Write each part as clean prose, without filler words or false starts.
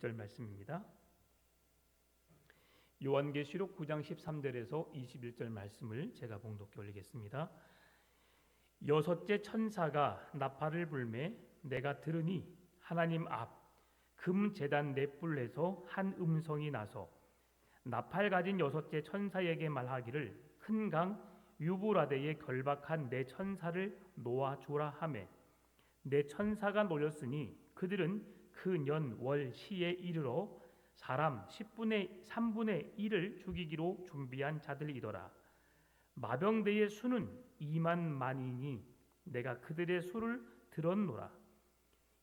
절 말씀입니다. 요한계시록 9장 13절에서 21절 말씀을 제가 봉독해 올리겠습니다. 여섯째 천사가 나팔을 불매 내가 들으니 하나님 앞 금 제단 넷불에서 한 음성이 나서 나팔 가진 여섯째 천사에게 말하기를 큰 강 유브라데에 결박한 내 천사를 놓아주라 하매 내 천사가 놓였으니 그들은 그 년 월 시에 이르러 사람 10분의 3분의 1을 죽이기로 준비한 자들이더라. 마병대의 수는 2만 만이니 내가 그들의 수를 들었노라.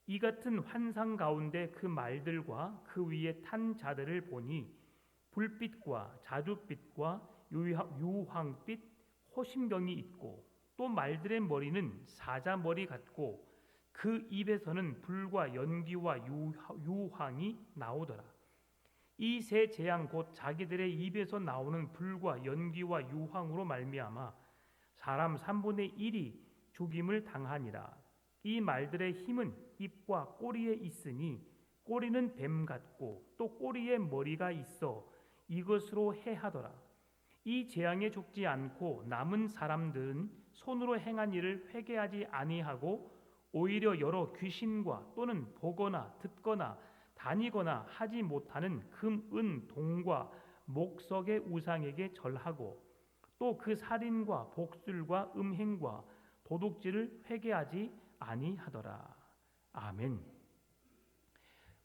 이 같은 환상 가운데 그 말들과 그 위에 탄 자들을 보니 불빛과 자줏빛과 유황빛 호심병이 있고 또 말들의 머리는 사자머리 같고 그 입에서는 불과 연기와 유황이 나오더라. 이 세 재앙 곧 자기들의 입에서 나오는 불과 연기와 유황으로 말미암아 사람 3분의 1이 죽임을 당하니라. 이 말들의 힘은 입과 꼬리에 있으니 꼬리는 뱀 같고 또 꼬리에 머리가 있어 이것으로 해하더라. 이 재앙에 죽지 않고 남은 사람들은 손으로 행한 일을 회개하지 아니하고 오히려 여러 귀신과 또는 보거나 듣거나 다니거나 하지 못하는 금, 은, 동과 목석의 우상에게 절하고 또 그 살인과 복술과 음행과 도둑질을 회개하지 아니하더라. 아멘.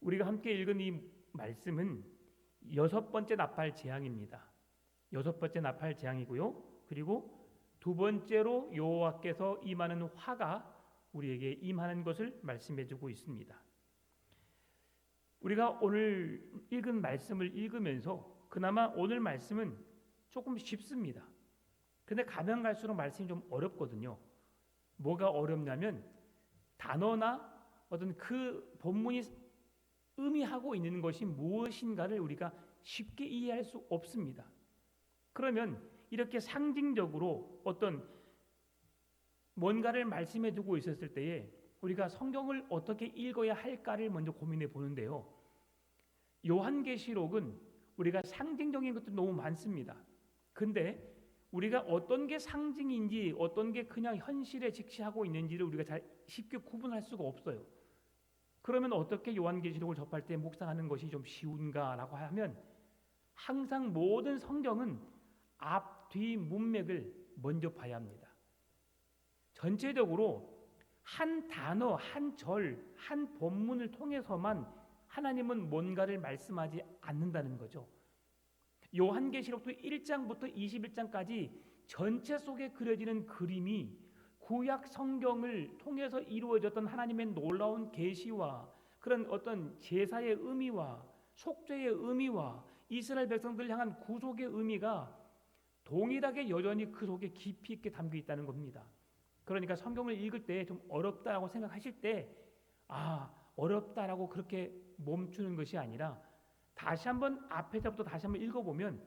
우리가 함께 읽은 이 말씀은 여섯 번째 나팔 재앙입니다. 여섯 번째 나팔 재앙이고요. 그리고 두 번째로 여호와께서 임하는 화가 우리에게 임하는 것을 말씀해주고 있습니다. 우리가 오늘 읽은 말씀을 읽으면서 그나마 오늘 말씀은 조금 쉽습니다. 근데 가면 갈수록 말씀이 좀 어렵거든요. 뭐가 어렵냐면 단어나 어떤 그 본문이 의미하고 있는 것이 무엇인가를 우리가 쉽게 이해할 수 없습니다. 그러면 이렇게 상징적으로 어떤 뭔가를 말씀해 두고 있었을 때에 우리가 성경을 어떻게 읽어야 할까를 먼저 고민해 보는데요. 요한계시록은 우리가 상징적인 것도 너무 많습니다. 근데 우리가 어떤 게 상징인지 어떤 게 그냥 현실에 직시하고 있는지를 우리가 잘 쉽게 구분할 수가 없어요. 그러면 어떻게 요한계시록을 접할 때 묵상하는 것이 좀 쉬운가라고 하면 항상 모든 성경은 앞, 뒤 문맥을 먼저 봐야 합니다. 전체적으로 한 단어, 한 절, 한 본문을 통해서만 하나님은 뭔가를 말씀하지 않는다는 거죠. 요한계시록도 1장부터 21장까지 전체 속에 그려지는 그림이 구약 성경을 통해서 이루어졌던 하나님의 놀라운 계시와 그런 어떤 제사의 의미와 속죄의 의미와 이스라엘 백성들을 향한 구속의 의미가 동일하게 여전히 그 속에 깊이 있게 담겨 있다는 겁니다. 그러니까 성경을 읽을 때 좀 어렵다라고 생각하실 때 어렵다라고 그렇게 멈추는 것이 아니라 다시 한번 앞에서부터 다시 한번 읽어보면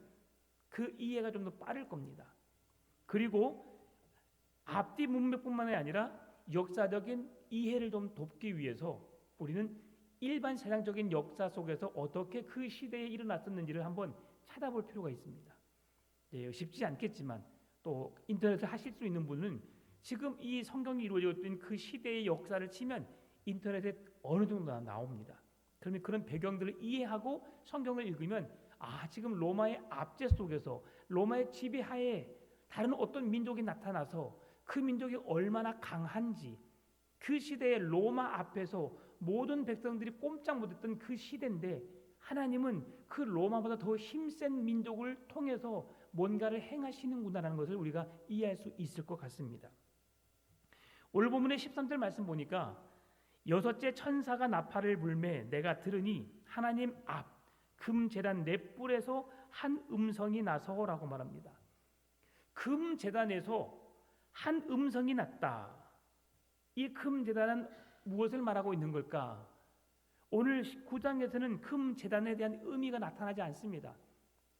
그 이해가 좀 더 빠를 겁니다. 그리고 앞뒤 문맥뿐만 아니라 역사적인 이해를 좀 돕기 위해서 우리는 일반 세상적인 역사 속에서 어떻게 그 시대에 일어났었는지를 한번 찾아볼 필요가 있습니다. 쉽지 않겠지만 또 인터넷에 하실 수 있는 분은 지금 이 성경이 이루어졌던 그 시대의 역사를 치면 인터넷에 어느 정도 나옵니다. 그러면 그런 배경들을 이해하고 성경을 읽으면 지금 로마의 압제 속에서 로마의 지배하에 다른 어떤 민족이 나타나서 그 민족이 얼마나 강한지 그 시대의 로마 앞에서 모든 백성들이 꼼짝 못했던 그 시대인데 하나님은 그 로마보다 더 힘센 민족을 통해서 뭔가를 행하시는구나라는 것을 우리가 이해할 수 있을 것 같습니다. 오늘 본문의 13절 말씀 보니까 여섯째 천사가 나팔을 불매 내가 들으니 하나님 앞 금 제단 넷불에서 한 음성이 나서라고 말합니다. 금 제단에서 한 음성이 났다. 이 금 제단은 무엇을 말하고 있는 걸까? 오늘 9장에서는 금 제단에 대한 의미가 나타나지 않습니다.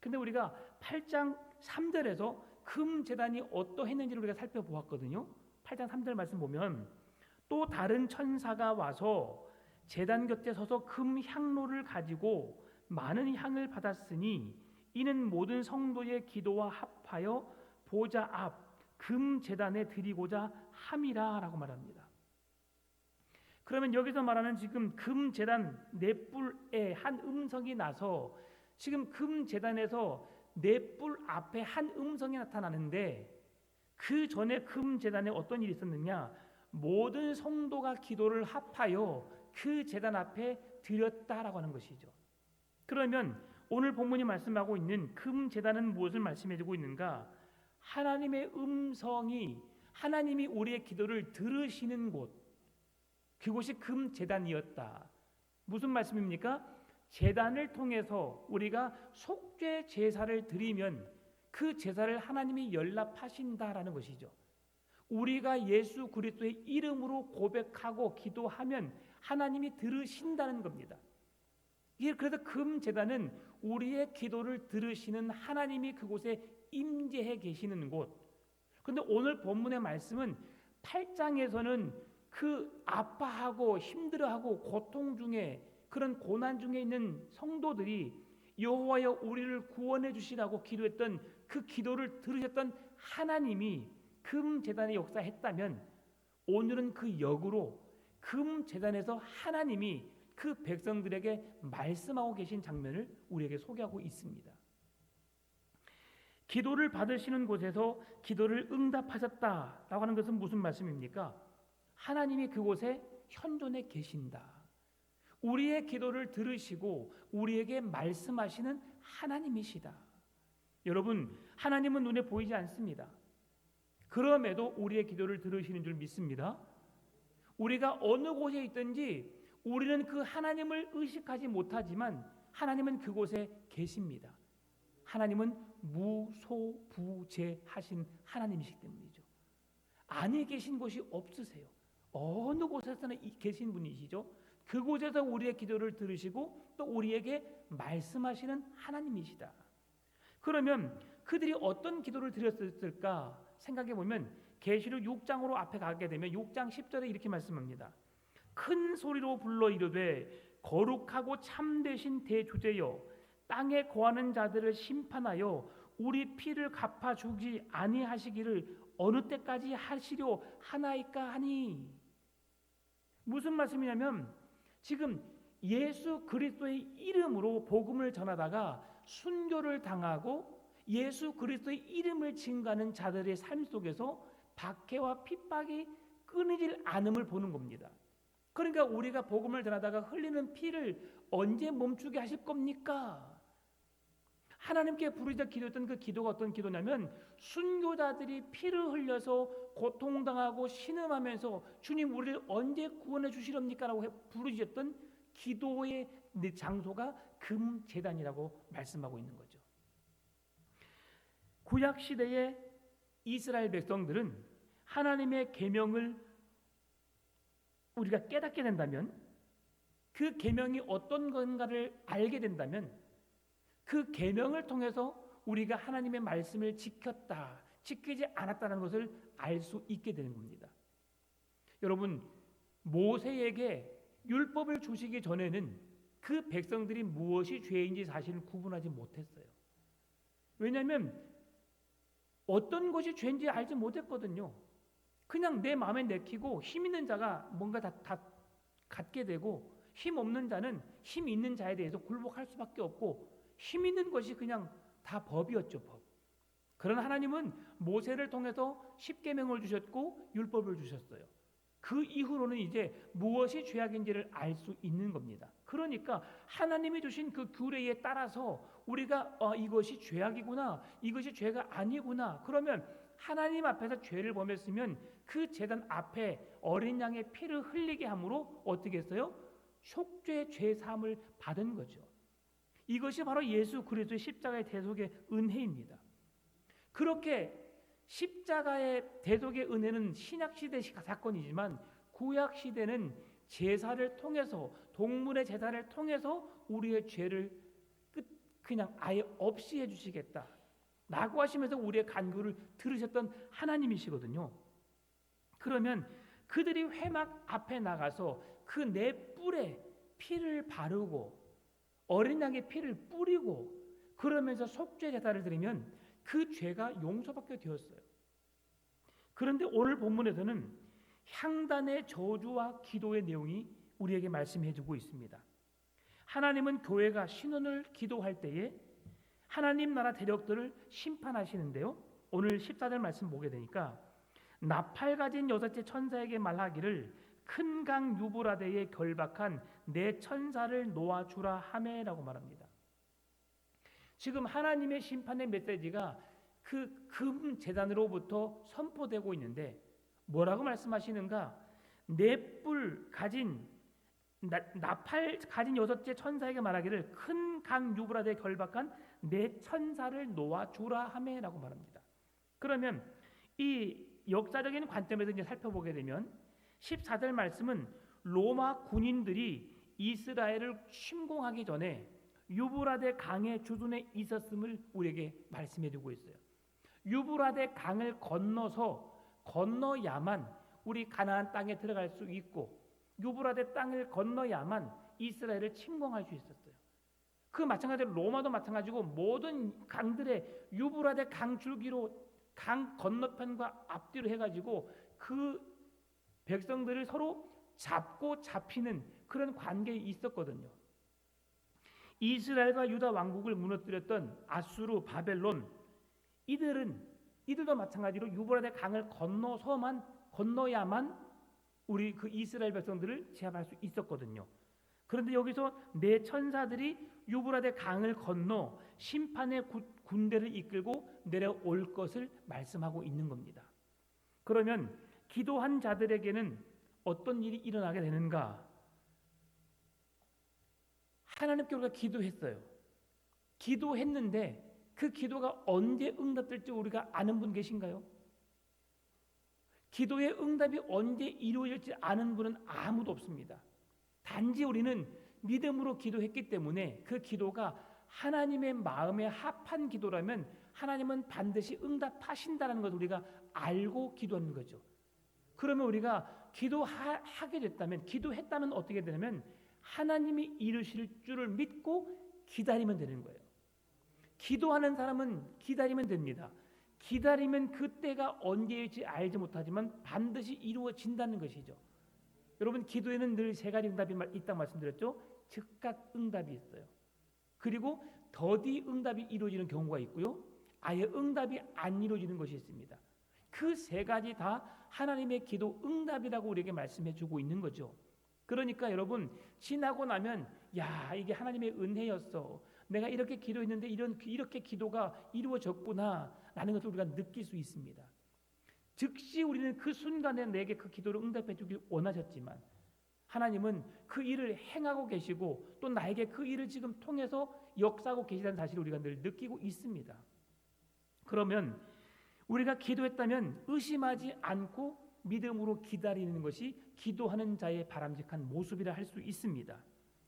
근데 우리가 8장 3절에서 금 제단이 어떠했는지를 우리가 살펴보았거든요. 8장 3절 말씀 보면 또 다른 천사가 와서 제단 곁에 서서 금 향로를 가지고 많은 향을 받았으니 이는 모든 성도의 기도와 합하여 보좌 앞 금 제단에 드리고자 함이라라고 말합니다. 그러면 여기서 말하는 지금 금 제단 넷불에 한 음성이 나서 지금 금 제단에서 넷불 앞에 한 음성이 나타나는데 그 전에 금 제단에 어떤 일이 있었느냐? 모든 성도가 기도를 합하여 그 제단 앞에 드렸다라고 하는 것이죠. 그러면 오늘 본문이 말씀하고 있는 금 제단은 무엇을 말씀해주고 있는가? 하나님의 음성이 하나님이 우리의 기도를 들으시는 곳, 그곳이 금 제단이었다. 무슨 말씀입니까? 제단을 통해서 우리가 속죄 제사를 드리면 그 제사를 하나님이 연락하신다라는 것이죠. 우리가 예수 그리스도의 이름으로 고백하고 기도하면 하나님이 들으신다는 겁니다. 그래서 금 제단은 우리의 기도를 들으시는 하나님이 그곳에 임재해 계시는 곳. 그런데 오늘 본문의 말씀은 8장에서는 그 아파하고 힘들어하고 고통 중에 그런 고난 중에 있는 성도들이 여호와여 우리를 구원해 주시라고 기도했던 그 기도를 들으셨던 하나님이 금 제단에 역사했다면 오늘은 그 역으로 금 제단에서 하나님이 그 백성들에게 말씀하고 계신 장면을 우리에게 소개하고 있습니다. 기도를 받으시는 곳에서 기도를 응답하셨다라고 하는 것은 무슨 말씀입니까? 하나님이 그곳에 현존해 계신다. 우리의 기도를 들으시고 우리에게 말씀하시는 하나님이시다. 여러분, 하나님은 눈에 보이지 않습니다. 그럼에도 우리의 기도를 들으시는 줄 믿습니다. 우리가 어느 곳에 있든지 우리는 그 하나님을 의식하지 못하지만 하나님은 그곳에 계십니다. 하나님은 무소부재하신 하나님이시기 때문이죠. 안에 계신 곳이 없으세요. 어느 곳에서나 계신 분이시죠. 그곳에서 우리의 기도를 들으시고 또 우리에게 말씀하시는 하나님이시다. 그러면 그들이 어떤 기도를 드렸을까 생각해 보면 계시록 6장으로 앞에 가게 되면 6장 10절에 이렇게 말씀합니다. 큰 소리로 불러 이르되 거룩하고 참되신 대주제여 땅에 거하는 자들을 심판하여 우리 피를 갚아주지 아니하시기를 어느 때까지 하시려 하나이까 하니. 무슨 말씀이냐면 지금 예수 그리스도의 이름으로 복음을 전하다가 순교를 당하고 예수 그리스도의 이름을 증거하는 자들의 삶 속에서 박해와 핍박이 끊이질 않음을 보는 겁니다. 그러니까 우리가 복음을 전하다가 흘리는 피를 언제 멈추게 하실 겁니까? 하나님께 부르짖어 기도했던 그 기도가 어떤 기도냐면 순교자들이 피를 흘려서 고통당하고 신음하면서 주님 우리를 언제 구원해 주시렵니까? 라고 부르짖었던 기도의 장소가 금제단이라고 말씀하고 있는 거죠. 구약시대의 이스라엘 백성들은 하나님의 계명을 우리가 깨닫게 된다면 그 계명이 어떤 건가를 알게 된다면 그 계명을 통해서 우리가 하나님의 말씀을 지켰다, 지키지 않았다는 것을 알 수 있게 되는 겁니다. 여러분, 모세에게 율법을 주시기 전에는 그 백성들이 무엇이 죄인지 사실은 구분하지 못했어요. 왜냐하면 어떤 것이 죄인지 알지 못했거든요. 그냥 내 마음에 내키고 힘 있는 자가 뭔가 다 갖게 되고 힘 없는 자는 힘 있는 자에 대해서 굴복할 수밖에 없고 힘 있는 것이 그냥 다 법이었죠, 법. 그러나 하나님은 모세를 통해서 십계명을 주셨고 율법을 주셨어요. 그 이후로는 이제 무엇이 죄악인지를 알 수 있는 겁니다. 그러니까 하나님이 주신 그 규례에 따라서 우리가 이것이 죄악이구나, 이것이 죄가 아니구나. 그러면 하나님 앞에서 죄를 범했으면 그 제단 앞에 어린 양의 피를 흘리게 함으로 어떻게 했어요? 속죄 죄 사함을 받은 거죠. 이것이 바로 예수 그리스도의 십자가의 대속의 은혜입니다. 그렇게 십자가의 대속의 은혜는 신약시대 사건이지만 구약시대는 제사를 통해서 동물의 제사를 통해서 우리의 죄를 그냥 아예 없이 해주시겠다 라고 하시면서 우리의 간구를 들으셨던 하나님이시거든요. 그러면 그들이 회막 앞에 나가서 그 네 뿔에 피를 바르고 어린 양의 피를 뿌리고 그러면서 속죄 제사를 드리면 그 죄가 용서받게 되었어요. 그런데 오늘 본문에서는 향단의 저주와 기도의 내용이 우리에게 말씀해 주고 있습니다. 하나님은 교회가 신원을 기도할 때에 하나님 나라 대적들을 심판하시는데요. 오늘 14절 말씀 보게 되니까 나팔 가진 여섯째 천사에게 말하기를 큰 강 유브라데에 결박한 내 천사를 놓아주라 하매라고 말합니다. 지금 하나님의 심판의 메시지가 그 금 제단으로부터 선포되고 있는데 뭐라고 말씀하시는가? 네 뿔 가진 나팔 가진 여섯째 천사에게 말하기를 큰 강 유브라데에 결박한 내 천사를 놓아주라 하매라고 말합니다. 그러면 이 역사적인 관점에서 이제 살펴보게 되면 14절 말씀은 로마 군인들이 이스라엘을 침공하기 전에 유브라데 강의 주둔에 있었음을 우리에게 말씀해 주고 있어요. 유브라데 강을 건너야만 우리 가나안 땅에 들어갈 수 있고 유브라데 땅을 건너야만 이스라엘을 침공할 수 있었어요. 그 마찬가지로 로마도 마찬가지고 모든 강들의 유브라데 강 줄기로 강 건너편과 앞뒤로 해가지고 그 백성들을 서로 잡고 잡히는 그런 관계에 있었거든요. 이스라엘과 유다 왕국을 무너뜨렸던 아수르, 바벨론 이들도 마찬가지로 유브라데 강을 건너야만 우리 그 이스라엘 백성들을 제압할 수 있었거든요. 그런데 여기서 내 천사들이 유브라데 강을 건너 심판의 군대를 이끌고 내려올 것을 말씀하고 있는 겁니다. 그러면 기도한 자들에게는 어떤 일이 일어나게 되는가? 하나님께 우리가 기도했어요. 기도했는데 그 기도가 언제 응답될지 우리가 아는 분 계신가요? 기도의 응답이 언제 이루어질지 아는 분은 아무도 없습니다. 단지 우리는 믿음으로 기도했기 때문에 그 기도가 하나님의 마음에 합한 기도라면 하나님은 반드시 응답하신다는 것을 우리가 알고 기도하는 거죠. 그러면 우리가 기도하게 됐다면, 기도했다면 어떻게 되냐면 하나님이 이루실 줄을 믿고 기다리면 되는 거예요. 기도하는 사람은 기다리면 됩니다. 기다리면 그때가 언제일지 알지 못하지만 반드시 이루어진다는 것이죠. 여러분, 기도에는 늘 세 가지 응답이 있다고 말씀드렸죠. 즉각 응답이 있어요. 그리고 더디 응답이 이루어지는 경우가 있고요. 아예 응답이 안 이루어지는 것이 있습니다. 그 세 가지 다 하나님의 기도 응답이라고 우리에게 말씀해 주고 있는 거죠. 그러니까 여러분, 지나고 나면 야, 이게 하나님의 은혜였어. 내가 이렇게 기도했는데 이렇게 기도가 이루어졌구나 라는 것을 우리가 느낄 수 있습니다. 즉시 우리는 그 순간에 내게 그 기도를 응답해 주길 원하셨지만 하나님은 그 일을 행하고 계시고 또 나에게 그 일을 지금 통해서 역사하고 계시다는 사실을 우리가 늘 느끼고 있습니다. 그러면 우리가 기도했다면 의심하지 않고 믿음으로 기다리는 것이 기도하는 자의 바람직한 모습이라 할 수 있습니다.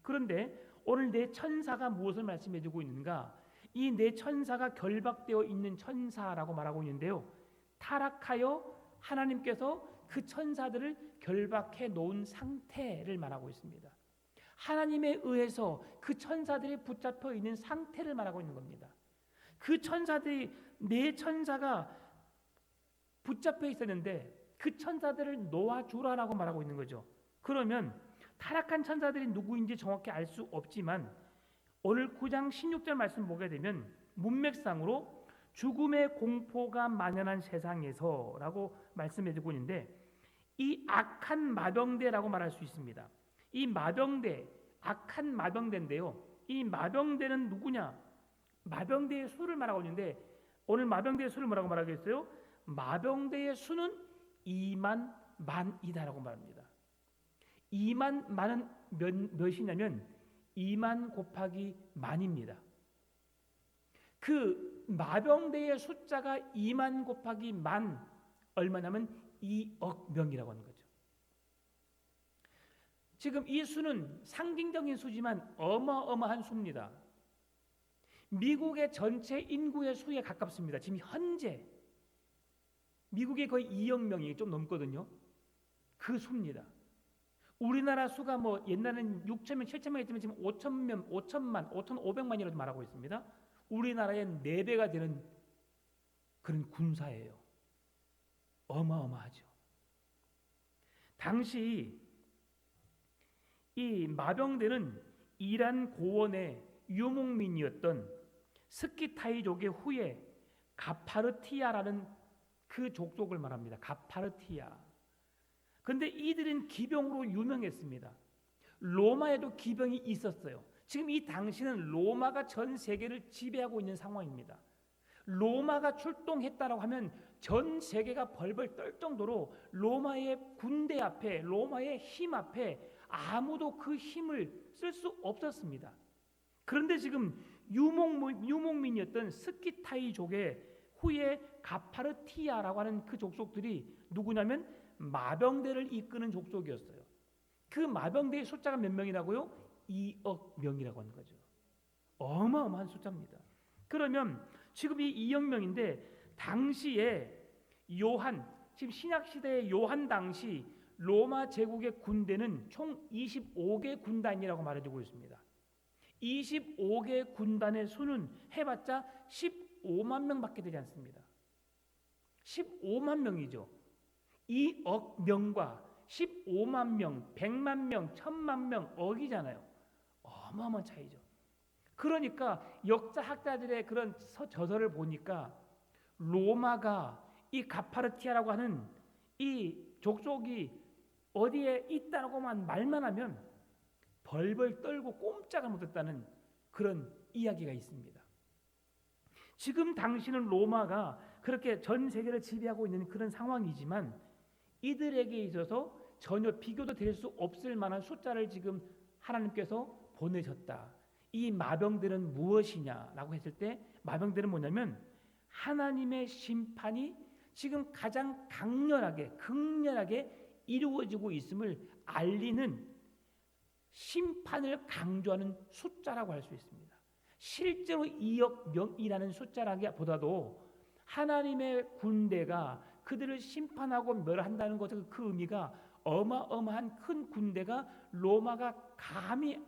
그런데 오늘 내 천사가 무엇을 말씀해 주고 있는가? 이 내 천사가 결박되어 있는 천사라고 말하고 있는데요. 타락하여 하나님께서 그 천사들을 결박해 놓은 상태를 말하고 있습니다. 하나님에 의해서 그 천사들이 붙잡혀 있는 상태를 말하고 있는 겁니다. 그 천사들이 내 천사가 붙잡혀 있었는데 그 천사들을 놓아주라라고 말하고 있는 거죠. 그러면 타락한 천사들이 누구인지 정확히 알 수 없지만 오늘 9장 16절 말씀 보게 되면 문맥상으로 죽음의 공포가 만연한 세상에서라고 말씀해 주고 있는데 이 악한 마병대라고 말할 수 있습니다. 이 마병대, 악한 마병대인데요. 이 마병대는 누구냐? 마병대의 수를 말하고 있는데 오늘 마병대의 수를 뭐라고 말하겠어요? 마병대의 수는 2만 만이다라고 말합니다. 2만 만은 몇이냐면 2만 곱하기 만입니다. 그 마병대의 숫자가 2만 곱하기 만 얼마냐면 2억 명이라고 하는 거죠. 지금 이 수는 상징적인 수지만 어마어마한 수입니다. 미국의 전체 인구의 수에 가깝습니다. 지금 현재 미국의 거의 2억 명이 좀 넘거든요. 그 수입니다. 우리나라 수가 뭐 옛날에는 6천 명, 7천 명 있지만 지금 5천 명, 5천만, 5,500만이라고 말하고 있습니다. 우리나라의 4배가 되는 그런 군사예요. 어마어마하죠. 당시 이 마병대는 이란 고원의 유목민이었던 스키타이족의 후예 가파르티아라는 그 족속을 말합니다. 가파르티아. 근데 이들은 기병으로 유명했습니다. 로마에도 기병이 있었어요. 지금 이 당시는 로마가 전 세계를 지배하고 있는 상황입니다. 로마가 출동했다라고 하면 전 세계가 벌벌 떨 정도로 로마의 군대 앞에, 로마의 힘 앞에 아무도 그 힘을 쓸 수 없었습니다. 그런데 지금 유목민이었던 스키타이족의 후에 가파르티아라고 하는 그 족속들이 누구냐면 마병대를 이끄는 족속이었어요. 그 마병대의 숫자가 몇 명이라고요? 2억 명이라고 하는 거죠. 어마어마한 숫자입니다. 그러면 지금 이 2억 명인데 당시에 요한, 지금 신약시대의 요한 당시 로마 제국의 군대는 총 25개 군단이라고 말해주고 있습니다. 25개 군단의 수는 해봤자 15만 명밖에 되지 않습니다. 15만 명이죠. 2억 명과 15만 명, 100만 명, 1000만 명, 억이잖아요. 어마어마한 차이죠. 그러니까 역사학자들의 그런 저서를 보니까 로마가 이 가파르티아라고 하는 이 족속이 어디에 있다고만 말만 하면 벌벌 떨고 꼼짝을 못했다는 그런 이야기가 있습니다. 지금 당시는 로마가 그렇게 전 세계를 지배하고 있는 그런 상황이지만 이들에게 있어서 전혀 비교도 될 수 없을 만한 숫자를 지금 하나님께서 보내셨다. 이 마병들은 무엇이냐라고 했을 때 마병들은 뭐냐면 하나님의 심판이 지금 가장 강렬하게 극렬하게 이루어지고 있음을 알리는 심판을 강조하는 숫자라고 할 수 있습니다. 실제로 2억 명이라는 숫자라기보다도 하나님의 군대가 그들을 심판하고 멸한다는 것의 그 의미가 어마어마한 큰 군대가 로마가 감히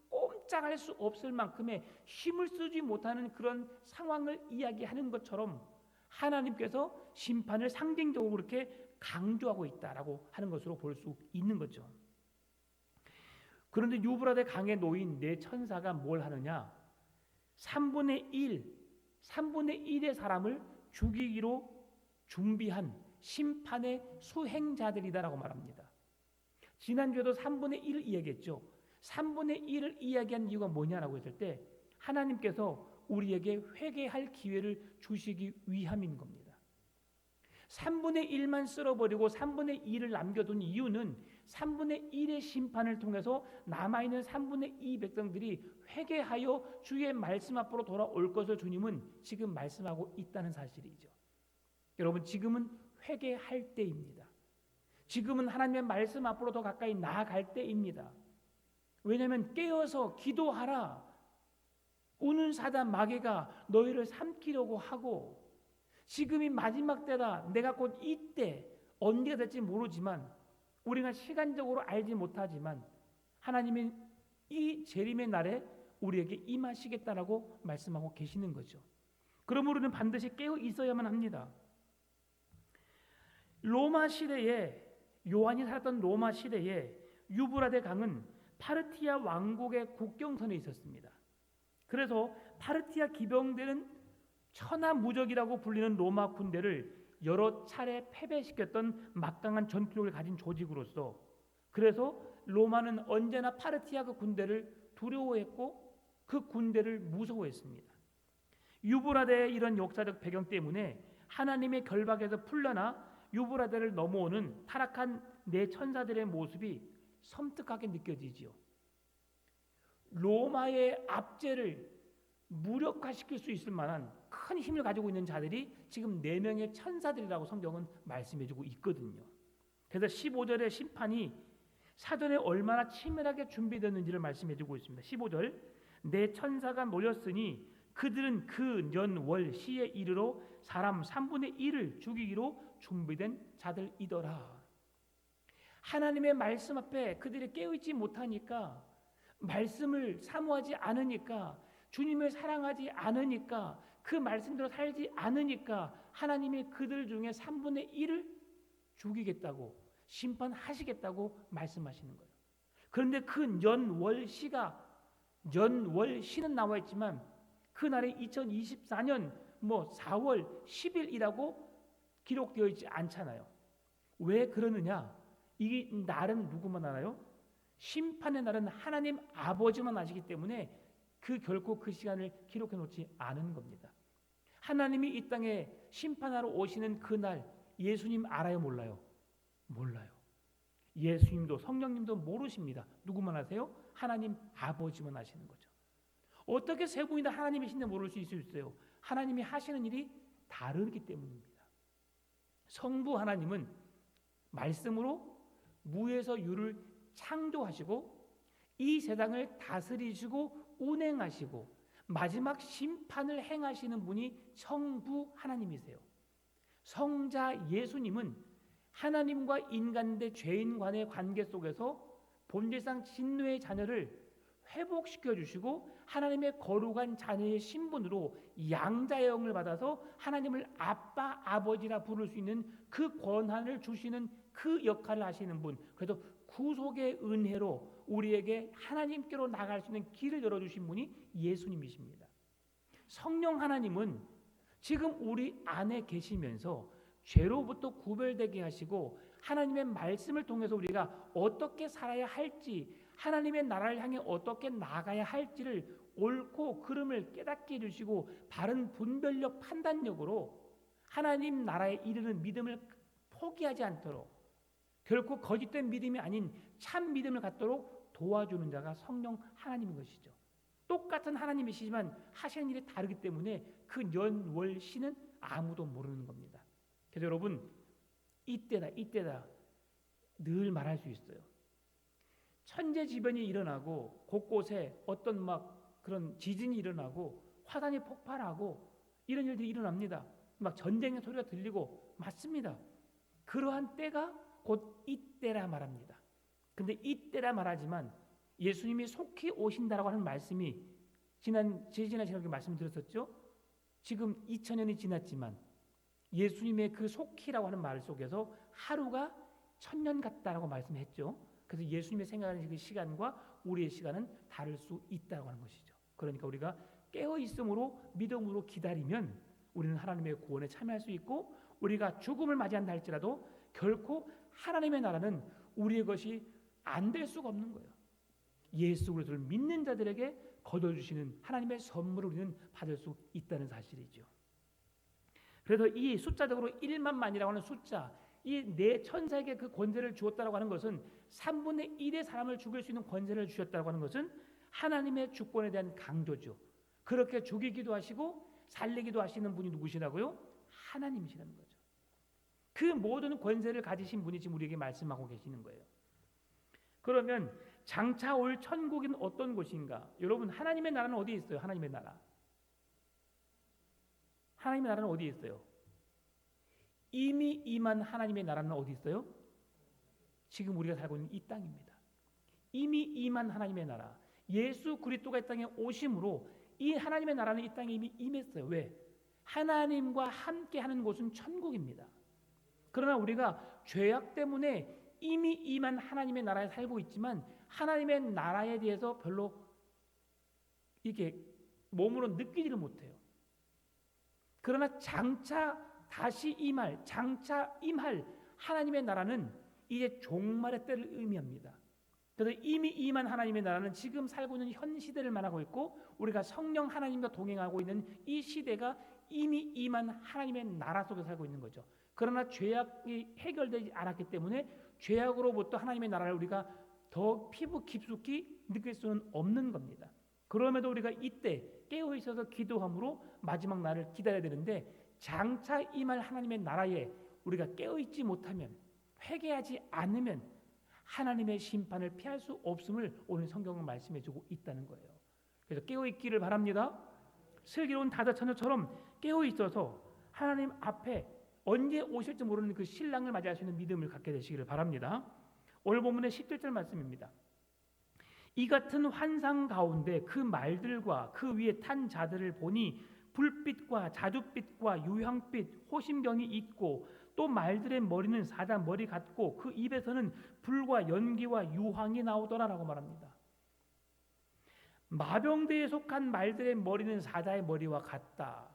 꼼짝할 수 없을 만큼의 힘을 쓰지 못하는 그런 상황을 이야기하는 것처럼 하나님께서 심판을 상징적으로 그렇게 강조하고 있다라고 하는 것으로 볼 수 있는 거죠. 그런데 유브라데 강에 놓인 네 천사가 뭘 하느냐? 3분의 1의 사람을 죽이기로 준비한 심판의 수행자들이다라고 말합니다. 지난주에도 3분의 1을 이야기했죠. 3분의 1을 이야기한 이유가 뭐냐라고 했을 때 하나님께서 우리에게 회개할 기회를 주시기 위함인 겁니다. 3분의 1만 쓸어버리고 3분의 2를 남겨둔 이유는 3분의 1의 심판을 통해서 남아있는 3분의 2 백성들이 회개하여 주의 말씀 앞으로 돌아올 것을 주님은 지금 말씀하고 있다는 사실이죠. 여러분, 지금은 회개할 때입니다. 지금은 하나님의 말씀 앞으로 더 가까이 나아갈 때입니다. 왜냐하면 깨어서 기도하라. 우는 사단 마귀가 너희를 삼키려고 하고 지금이 마지막 때다. 내가 곧 이때 언제가 될지 모르지만 우리가 시간적으로 알지 못하지만 하나님이 이 재림의 날에 우리에게 임하시겠다라고 말씀하고 계시는 거죠. 그러므로 우리는 반드시 깨어 있어야만 합니다. 로마 시대에 요한이 살았던 로마 시대에 유브라데 강은 파르티아 왕국의 국경선에 있었습니다. 그래서 파르티아 기병대는 천하무적이라고 불리는 로마 군대를 여러 차례 패배시켰던 막강한 전투력을 가진 조직으로서 그래서 로마는 언제나 파르티아 그 군대를 두려워했고 그 군대를 무서워했습니다. 유브라데의 이런 역사적 배경 때문에 하나님의 결박에서 풀려나 유브라데를 넘어오는 타락한 네 천사들의 모습이 섬뜩하게 느껴지지요. 로마의 압제를 무력화시킬 수 있을 만한 큰 힘을 가지고 있는 자들이 지금 4명의 천사들이라고 성경은 말씀해주고 있거든요. 그래서 15절의 심판이 사전에 얼마나 치밀하게 준비되었는지를 말씀해주고 있습니다. 15절, 내 천사가 모였으니 그들은 그 년 월 시에 이르러 사람 3분의 1을 죽이기로 준비된 자들이더라. 하나님의 말씀 앞에 그들이 깨어있지 못하니까, 말씀을 사모하지 않으니까, 주님을 사랑하지 않으니까, 그 말씀대로 살지 않으니까 하나님이 그들 중에 3분의 1을 죽이겠다고, 심판하시겠다고 말씀하시는 거예요. 그런데 그 연월시는 나와 있지만 그날이 2024년 4월 10일이라고 기록되어 있지 않잖아요. 왜 그러느냐? 이 날은 누구만 알아요? 심판의 날은 하나님 아버지만 아시기 때문에 결코 그 시간을 기록해 놓지 않은 겁니다. 하나님이 이 땅에 심판하러 오시는 그날 예수님 알아요, 몰라요? 몰라요. 예수님도 성령님도 모르십니다. 누구만 아세요? 하나님 아버지만 아시는 거죠. 어떻게 세 분이 다 하나님이신데 모를 수 있어요? 하나님이 하시는 일이 다르기 때문입니다. 성부 하나님은 말씀으로 무에서 유를 창조하시고 이 세상을 다스리시고 운행하시고 마지막 심판을 행하시는 분이 성부 하나님이세요. 성자 예수님은 하나님과 인간대 죄인 간의 관계 속에서 본질상 진노의 자녀를 회복시켜 주시고 하나님의 거룩한 자녀의 신분으로 양자의 영을 받아서 하나님을 아빠 아버지라 부를 수 있는 그 권한을 주시는 그 역할을 하시는 분, 그래서 구속의 은혜로 우리에게 하나님께로 나갈 수 있는 길을 열어주신 분이 예수님이십니다. 성령 하나님은 지금 우리 안에 계시면서 죄로부터 구별되게 하시고 하나님의 말씀을 통해서 우리가 어떻게 살아야 할지, 하나님의 나라를 향해 어떻게 나가야 할지를 옳고 그름을 깨닫게 해주시고 바른 분별력, 판단력으로 하나님 나라에 이르는 믿음을 포기하지 않도록, 결코 거짓된 믿음이 아닌 참 믿음을 갖도록 도와주는 자가 성령 하나님인 것이죠. 똑같은 하나님이시지만 하시는 일이 다르기 때문에 그 연월시는 아무도 모르는 겁니다. 그래서 여러분, 이때다 늘 말할 수 있어요. 천재지변이 일어나고 곳곳에 어떤 그런 지진이 일어나고 화산이 폭발하고 이런 일들이 일어납니다. 전쟁의 소리가 들리고, 맞습니다. 그러한 때가 곧 이때라 말합니다. 근데 이때라 말하지만 예수님이 속히 오신다라고 하는 말씀이 지난 시간에 말씀드렸었죠. 지금 2000년이 지났지만 예수님의 그 속히라고 하는 말 속에서 하루가 1000년 같다라고 말씀했죠. 그래서 예수님의 생각하는 그 시간과 우리의 시간은 다를 수 있다고 하는 것이죠. 그러니까 우리가 깨어 있음으로 믿음으로 기다리면 우리는 하나님의 구원에 참여할 수 있고, 우리가 죽음을 맞이한다 할지라도 결코 하나님의 나라는 우리의 것이 안 될 수가 없는 거예요. 예수 그리스도를 믿는 자들에게 거둬주시는 하나님의 선물을 우리는 받을 수 있다는 사실이죠. 그래서 이 숫자적으로 1만만이라고 하는 숫자, 이 네 천사에게 그 권세를 주었다고 하는 것은 3분의 1의 사람을 죽일 수 있는 권세를 주셨다고 하는 것은 하나님의 주권에 대한 강조죠. 그렇게 죽이기도 하시고 살리기도 하시는 분이 누구시라고요? 하나님이시라는 거죠. 그 모든 권세를 가지신 분이 지금 우리에게 말씀하고 계시는 거예요. 그러면 장차 올 천국은 어떤 곳인가? 여러분, 하나님의 나라는 어디에 있어요? 하나님의 나라. 하나님의 나라는 어디에 있어요? 이미 임한 하나님의 나라는 어디 있어요? 지금 우리가 살고 있는 이 땅입니다. 이미 임한 하나님의 나라, 예수 그리스도가 이 땅에 오심으로 이 하나님의 나라는 이 땅에 이미 임했어요. 왜? 하나님과 함께하는 곳은 천국입니다. 그러나 우리가 죄악 때문에 이미 임한 하나님의 나라에 살고 있지만 하나님의 나라에 대해서 별로 이게 몸으로 느끼지를 못해요. 그러나 장차 임할 하나님의 나라는 이제 종말의 때를 의미합니다. 그래서 이미 임한 하나님의 나라는 지금 살고 있는 현 시대를 말하고 있고, 우리가 성령 하나님과 동행하고 있는 이 시대가 이미 임한 하나님의 나라 속에 살고 있는 거죠. 그러나 죄악이 해결되지 않았기 때문에 죄악으로부터 하나님의 나라를 우리가 더 피부 깊숙이 느낄 수는 없는 겁니다. 그럼에도 우리가 이때 깨어 있어서 기도함으로 마지막 날을 기다려야 되는데, 장차 임할 하나님의 나라에 우리가 깨어 있지 못하면, 회개하지 않으면 하나님의 심판을 피할 수 없음을 오늘 성경은 말씀해주고 있다는 거예요. 그래서 깨어 있기를 바랍니다. 슬기로운 다섯 처녀처럼 깨어 있어서 하나님 앞에 언제 오실지 모르는 그 신랑을 맞이할 수 있는 믿음을 갖게 되시기를 바랍니다. 오늘 본문의 17절 말씀입니다. 이 같은 환상 가운데 그 말들과 그 위에 탄 자들을 보니 불빛과 자줏빛과 유향빛 호심경이 있고 또 말들의 머리는 사자 머리 같고 그 입에서는 불과 연기와 유황이 나오더라라고 말합니다. 마병대에 속한 말들의 머리는 사자의 머리와 같다.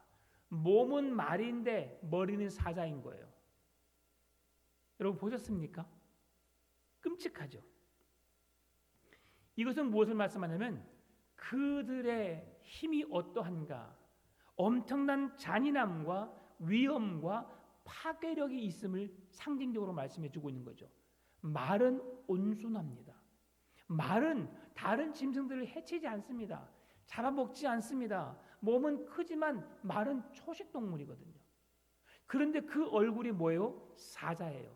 몸은 말인데 머리는 사자인 거예요. 여러분 보셨습니까? 끔찍하죠. 이것은 무엇을 말씀하냐면 그들의 힘이 어떠한가, 엄청난 잔인함과 위험과 파괴력이 있음을 상징적으로 말씀해 주고 있는 거죠. 말은 온순합니다. 말은 다른 짐승들을 해치지 않습니다. 잡아먹지 않습니다. 몸은 크지만 말은 초식 동물이거든요. 그런데 그 얼굴이 뭐예요? 사자예요.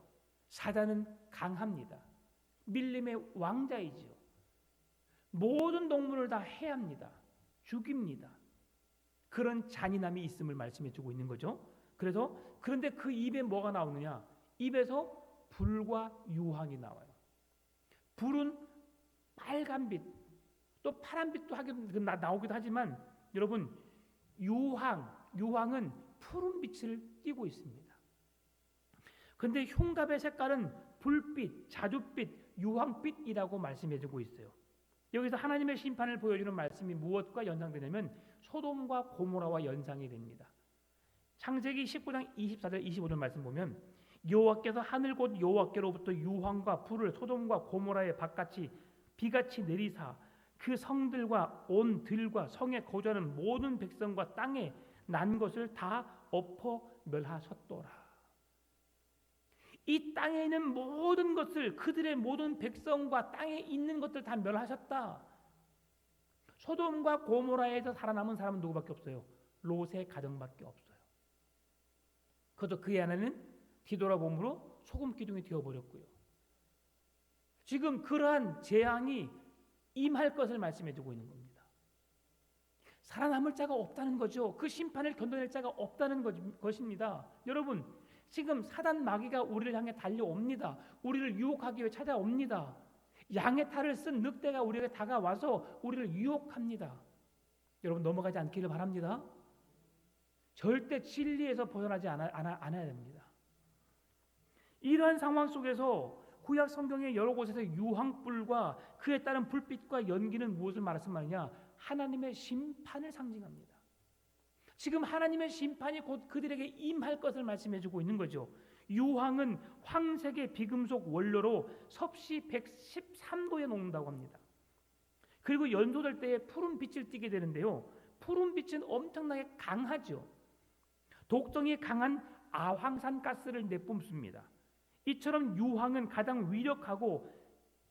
사자는 강합니다. 밀림의 왕자이지요. 모든 동물을 다 해합니다. 죽입니다. 그런 잔인함이 있음을 말씀해 주고 있는 거죠. 그런데 그 입에 뭐가 나오느냐? 입에서 불과 유황이 나와요. 불은 빨간빛, 또 파란빛도 나오기도 하지만 여러분 유황은 푸른 빛을 띠고 있습니다. 그런데 흉갑의 색깔은 불빛, 자줏빛, 유황빛이라고 말씀해 주고 있어요. 여기서 하나님의 심판을 보여주는 말씀이 무엇과 연상되냐면 소돔과 고모라와 연상이 됩니다. 창세기 19장 24절 25절 말씀 보면 여호와께서 하늘 곧 여호와께로부터 유황과 불을 소돔과 고모라의 밭같이 비같이 내리사 그 성들과 온 들과 성에 거주하는 모든 백성과 땅에 난 것을 다 엎어 멸하셨도라. 이 땅에 있는 모든 것을 그들의 모든 백성과 땅에 있는 것들 다 멸하셨다. 소돔과 고모라에서 살아남은 사람은 누구밖에 없어요? 롯의 가정밖에 없어요. 그것도 그의 아내는 뒤돌아봄으로 소금 기둥이 되어버렸고요. 지금 그러한 재앙이 임할 것을 말씀해주고 있는 겁니다. 살아남을 자가 없다는 거죠. 그 심판을 견뎌낼 자가 없다는 것입니다. 여러분 지금 사단 마귀가 우리를 향해 달려옵니다. 우리를 유혹하기 위해 찾아옵니다. 양의 탈을 쓴 늑대가 우리에게 다가와서 우리를 유혹합니다. 여러분 넘어가지 않기를 바랍니다. 절대 진리에서 벗어나지 않아야 됩니다. 이러한 상황 속에서 구약 성경의 여러 곳에서 유황불과 그에 따른 불빛과 연기는 무엇을 말씀하느냐? 하나님의 심판을 상징합니다. 지금 하나님의 심판이 곧 그들에게 임할 것을 말씀해주고 있는 거죠. 유황은 황색의 비금속 원료로 섭씨 113도에 녹는다고 합니다. 그리고 연소될 때에 푸른 빛을 띠게 되는데요. 푸른 빛은 엄청나게 강하죠. 독성이 강한 아황산 가스를 내뿜습니다. 이처럼 유황은 가장 위력하고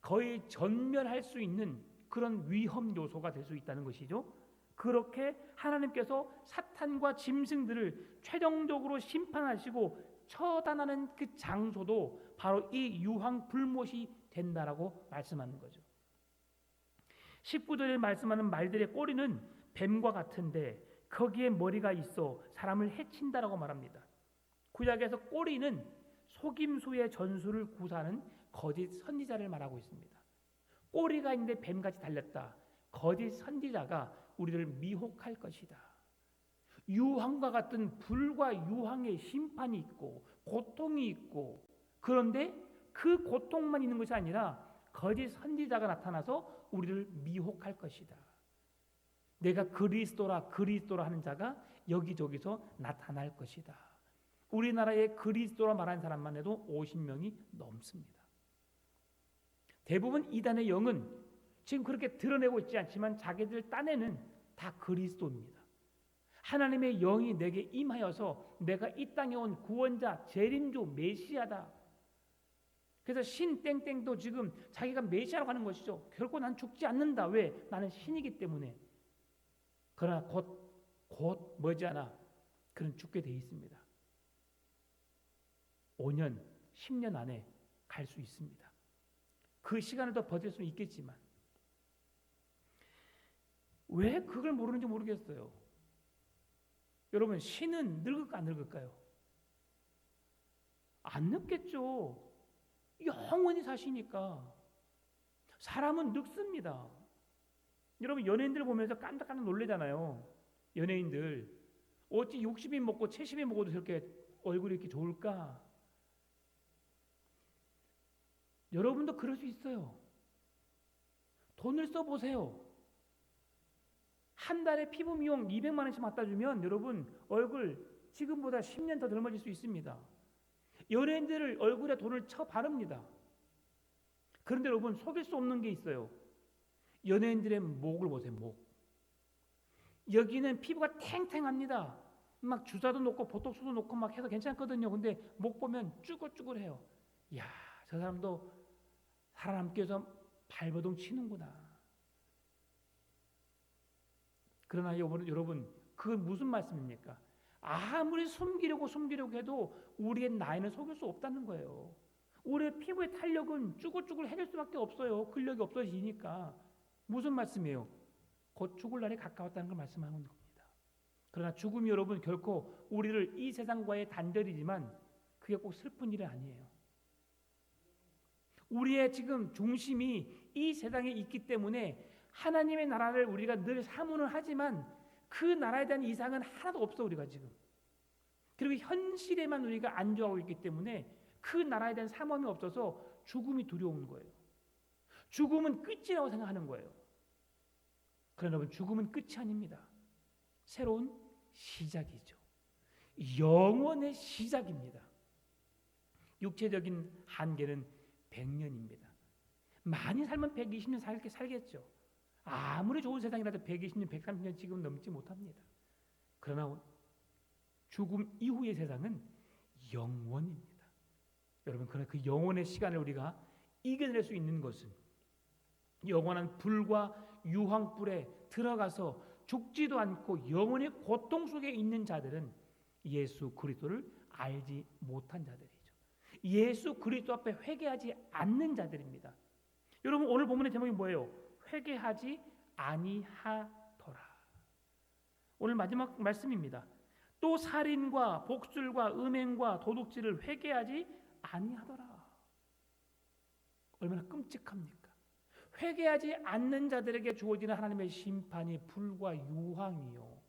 거의 전멸할 수 있는 그런 위험 요소가 될 수 있다는 것이죠. 그렇게 하나님께서 사탄과 짐승들을 최종적으로 심판하시고 처단하는 그 장소도 바로 이 유황 불못이 된다라고 말씀하는 거죠. 19절에 말씀하는 말들의 꼬리는 뱀과 같은데 거기에 머리가 있어 사람을 해친다라고 말합니다. 구약에서 꼬리는 속임수의 전술을 구사하는 거짓 선지자를 말하고 있습니다. 꼬리가 있는데 뱀같이 달렸다. 거짓 선지자가 우리를 미혹할 것이다. 유황과 같은 불과 유황의 심판이 있고 고통이 있고, 그런데 그 고통만 있는 것이 아니라 거짓 선지자가 나타나서 우리를 미혹할 것이다. 내가 그리스도라 하는 자가 여기저기서 나타날 것이다. 우리나라에 그리스도라 말하는 사람만 해도 50명이 넘습니다. 대부분 이단의 영은 지금 그렇게 드러내고 있지 않지만 자기들 딴에는 다 그리스도입니다. 하나님의 영이 내게 임하여서 내가 이 땅에 온 구원자, 재림주, 메시아다. 그래서 신 땡땡도 지금 자기가 메시아라고 하는 것이죠. 결코 난 죽지 않는다. 왜? 나는 신이기 때문에. 그러나 곧 머지않아 그는 죽게 돼 있습니다. 5년, 10년 안에 갈 수 있습니다. 그 시간을 더 버틸 수는 있겠지만 왜 그걸 모르는지 모르겠어요. 여러분 신은 늙을까 안 늙을까요? 안 늙겠죠. 영원히 사시니까 사람은 늙습니다. 여러분 연예인들 보면서 깜짝깜짝 놀래잖아요. 연예인들 어찌 60이 먹고 70이 먹어도 저렇게 얼굴이 이렇게 좋을까? 여러분도 그럴 수 있어요. 돈을 써보세요. 한 달에 피부 미용 200만 원씩 갖다 주면 여러분 얼굴 지금보다 10년 더 젊어질 수 있습니다. 연예인들 얼굴에 돈을 쳐 바릅니다. 그런데 여러분 속일 수 없는 게 있어요. 연예인들의 목을 보세요. 목. 여기는 피부가 탱탱합니다. 막 주사도 놓고 보톡스도 놓고 막 해서 괜찮거든요. 근데 목 보면 쭈글쭈글해요. 이야, 저 사람도 살아남기 위해서 발버둥 치는구나. 그러나 여러분 그 무슨 말씀입니까? 아무리 숨기려고 해도 우리의 나이는 속일 수 없다는 거예요. 우리의 피부의 탄력은 쭈글쭈글해질 수밖에 없어요. 근력이 없어지니까. 무슨 말씀이에요? 곧 죽을 날이 가까웠다는 걸 말씀하는 겁니다. 그러나 죽음이 여러분 결코 우리를 이 세상과의 단절이지만 그게 꼭 슬픈 일은 아니에요. 우리의 지금 중심이 이 세상에 있기 때문에 하나님의 나라를 우리가 늘 사모는 하지만 그 나라에 대한 이상은 하나도 없어 우리가 지금. 그리고 현실에만 우리가 안주하고 있기 때문에 그 나라에 대한 사모함이 없어서 죽음이 두려운 거예요. 죽음은 끝이라고 생각하는 거예요. 그러나 여러분 죽음은 끝이 아닙니다. 새로운 시작이죠. 영원의 시작입니다. 육체적인 한계는 100년입니다. 많이 살면 120년 살겠죠. 아무리 좋은 세상이라도 120년, 130년 지금 넘지 못합니다. 그러나 죽음 이후의 세상은 영원입니다. 여러분, 그러나 그 영원의 시간을 우리가 이겨낼 수 있는 것은 영원한 불과 유황불에 들어가서 죽지도 않고 영원히 고통 속에 있는 자들은 예수 그리스도를 알지 못한 자들이죠. 예수 그리스도 앞에 회개하지 않는 자들입니다. 여러분 오늘 본문의 제목이 뭐예요? 회개하지 아니하더라. 오늘 마지막 말씀입니다. 또 살인과 복술과 음행과 도둑질을 회개하지 아니하더라. 얼마나 끔찍합니까? 회개하지 않는 자들에게 주어지는 하나님의 심판이 불과 유황이요,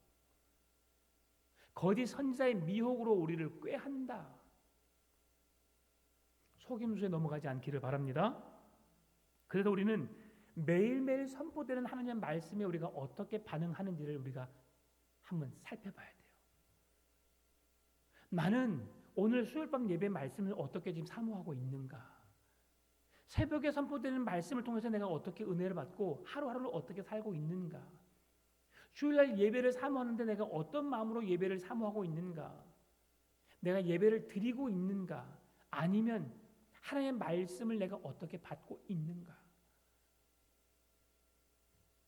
거짓 선지자의 미혹으로 우리를 꾀한다. 속임수에 넘어가지 않기를 바랍니다. 그래서 우리는 매일매일 선포되는 하나님의 말씀에 우리가 어떻게 반응하는지를 우리가 한번 살펴봐야 돼요. 나는 오늘 수요일밤 예배 말씀을 어떻게 지금 사모하고 있는가? 새벽에 선포되는 말씀을 통해서 내가 어떻게 은혜를 받고 하루하루를 어떻게 살고 있는가? 주일날 예배를 사모하는데 내가 어떤 마음으로 예배를 사모하고 있는가? 내가 예배를 드리고 있는가? 아니면 하나님의 말씀을 내가 어떻게 받고 있는가?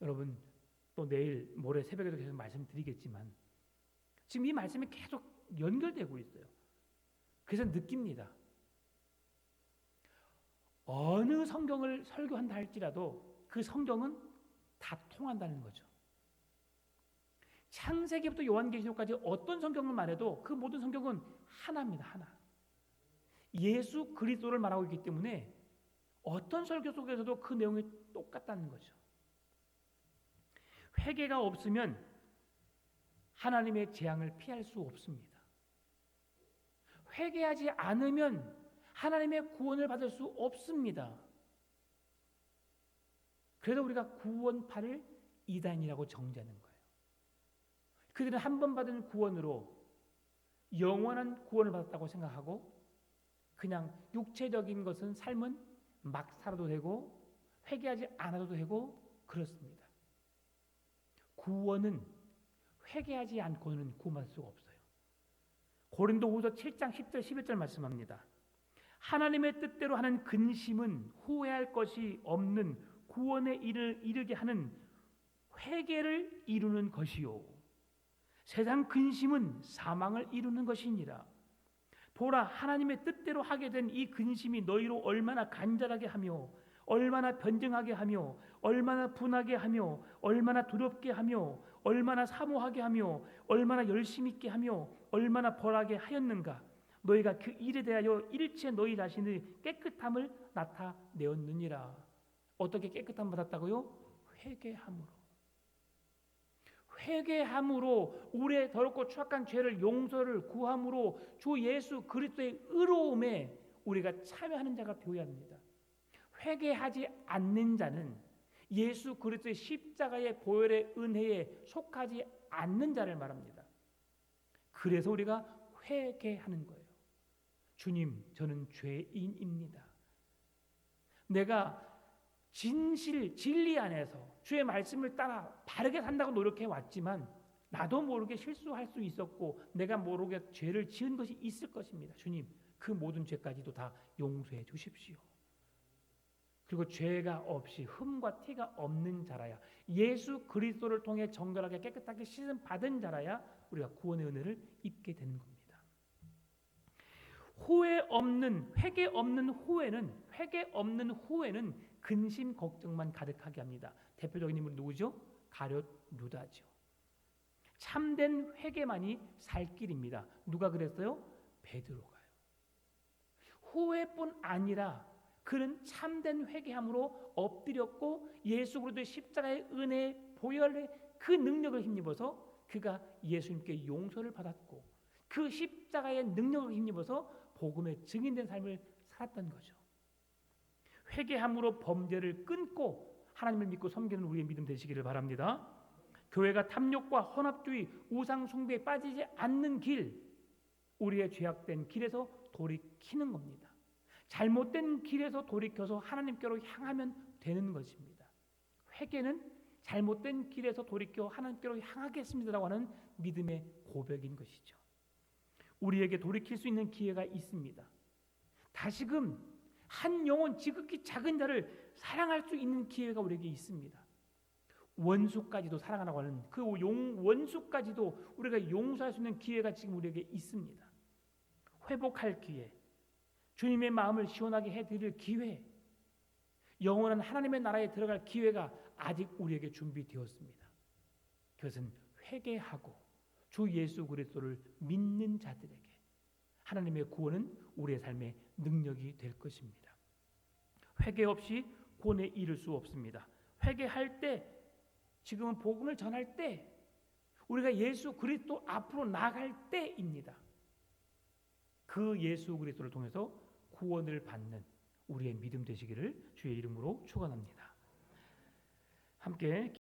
여러분 또 내일 모레 새벽에도 계속 말씀드리겠지만 지금 이 말씀이 계속 연결되고 있어요. 그래서 느낍니다. 어느 성경을 설교한다 할지라도 그 성경은 다 통한다는 거죠. 창세기부터 요한계시록까지 어떤 성경을 말해도 그 모든 성경은 하나입니다. 하나. 예수 그리스도를 말하고 있기 때문에 어떤 설교 속에서도 그 내용이 똑같다는 거죠. 회개가 없으면 하나님의 재앙을 피할 수 없습니다. 회개하지 않으면 하나님의 구원을 받을 수 없습니다. 그래서 우리가 구원파를 이단이라고 정죄하는 거예요. 그들은 한 번 받은 구원으로 영원한 구원을 받았다고 생각하고 그냥 육체적인 것은 삶은 막 살아도 되고 회개하지 않아도 되고 그렇습니다. 구원은 회개하지 않고는 구원받을 수가 없어요. 고린도후서 7장 10절 11절 말씀합니다. 하나님의 뜻대로 하는 근심은 후회할 것이 없는 구원에 이르게 하는 회개를 이루는 것이요, 세상 근심은 사망을 이루는 것이니라. 보라, 하나님의 뜻대로 하게 된 이 근심이 너희로 얼마나 간절하게 하며 얼마나 변증하게 하며 얼마나 분하게 하며 얼마나 두렵게 하며 얼마나 사모하게 하며 얼마나 열심 있게 하며 얼마나 벌하게 하였는가. 너희가 그 일에 대하여 일체 너희 자신의 깨끗함을 나타내었느니라. 어떻게 깨끗함을 받았다고요? 회개함으로 우리의 더럽고 추악한 죄를 용서를 구함으로 주 예수 그리스도의 의로움에 우리가 참여하는 자가 되어야 합니다. 회개하지 않는 자는 예수 그리스도의 십자가의 보혈의 은혜에 속하지 않는 자를 말합니다. 그래서 우리가 회개하는 거예요. 주님, 저는 죄인입니다. 내가 진리 안에서 주의 말씀을 따라 바르게 산다고 노력해 왔지만 나도 모르게 실수할 수 있었고 내가 모르게 죄를 지은 것이 있을 것입니다. 주님, 그 모든 죄까지도 다 용서해 주십시오. 그리고 죄가 없이 흠과 티가 없는 자라야, 예수 그리스도를 통해 정결하게 깨끗하게 씻음 받은 자라야 우리가 구원의 은혜를 입게 되는 겁니다. 회개 없는 후회는 근심 걱정만 가득하게 합니다. 대표적인 인물은 누구죠? 가룟 유다죠. 참된 회개만이 살 길입니다. 누가 그랬어요? 베드로가요. 후회뿐 아니라 그는 참된 회개함으로 엎드렸고 예수 그리스도의 십자가의 은혜 보혈의 그 능력을 힘입어서 그가 예수님께 용서를 받았고 그 십자가의 능력을 힘입어서 복음의 증인된 삶을 살았던 거죠. 회개함으로 범죄를 끊고 하나님을 믿고 섬기는 우리의 믿음 되시기를 바랍니다. 교회가 탐욕과 혼합주의, 우상 숭배에 빠지지 않는 길, 우리의 죄악된 길에서 돌이키는 겁니다. 잘못된 길에서 돌이켜서 하나님께로 향하면 되는 것입니다. 회개는 잘못된 길에서 돌이켜 하나님께로 향하겠습니다라고 하는 믿음의 고백인 것이죠. 우리에게 돌이킬 수 있는 기회가 있습니다. 다시금 한 영혼 지극히 작은 자를 사랑할 수 있는 기회가 우리에게 있습니다. 원수까지도 사랑하라고 하는 그 원수까지도 우리가 용서할 수 있는 기회가 지금 우리에게 있습니다. 회복할 기회, 주님의 마음을 시원하게 해드릴 기회, 영원한 하나님의 나라에 들어갈 기회가 아직 우리에게 준비되었습니다. 그것은 회개하고 주 예수 그리스도를 믿는 자들에게 하나님의 구원은 우리의 삶의 능력이 될 것입니다. 회개 없이 구원에 이를 수 없습니다. 회개할 때, 지금은 복음을 전할 때, 우리가 예수 그리스도 앞으로 나아갈 때입니다. 그 예수 그리스도를 통해서 구원을 받는 우리의 믿음 되시기를 주의 이름으로 축원합니다. 함께